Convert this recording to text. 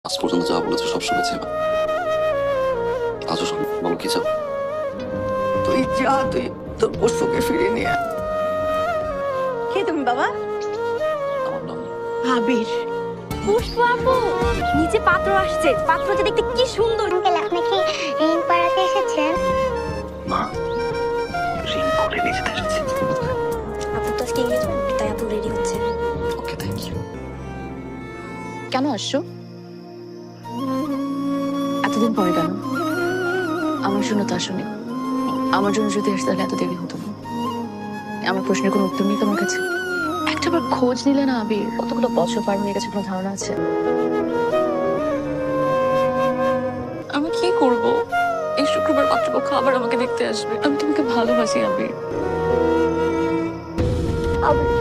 আজ পর্যন্ত যা বলেছো সব শুনেছি এবার। আজও শোনো, বলো কি চাও? তুই যা, তুই তোর পশুকে ফিরিয়ে নিয়ে আয়। কে তুমি বাবা? আমার নাম আবির। পুষ্প আপু, নিচে পাত্র আসছে। পাত্রটা দেখতে কি সুন্দর। আঙ্কেল আপনি কি রিং পড়াতে এসেছেন? মা, রিং করে নিয়ে যেতে এসেছি। আপু তো আজকে এঙ্গেজমেন্ট, তাই আপু রেডি হচ্ছে। ওকে, থ্যাংক ইউ। কেন আসছো? এতদিন পরে কেন? আমার জন্য তো আসনি। আমার জন্য যদি আসতে তাহলে এত দেরি হতো না। আমার প্রশ্নের কোনো উত্তর নেই তোমার কাছে? একটাবার খোঁজ নিলে না আবির? কতগুলো বছর পার হয়ে গেছে, কোনো ধারণা আছে? আমি কি করব? এই শুক্রবার পাত্রপক্ষ আবার আমাকে দেখতে আসবে। আমি তোমাকে ভালোবাসি আবির। আবির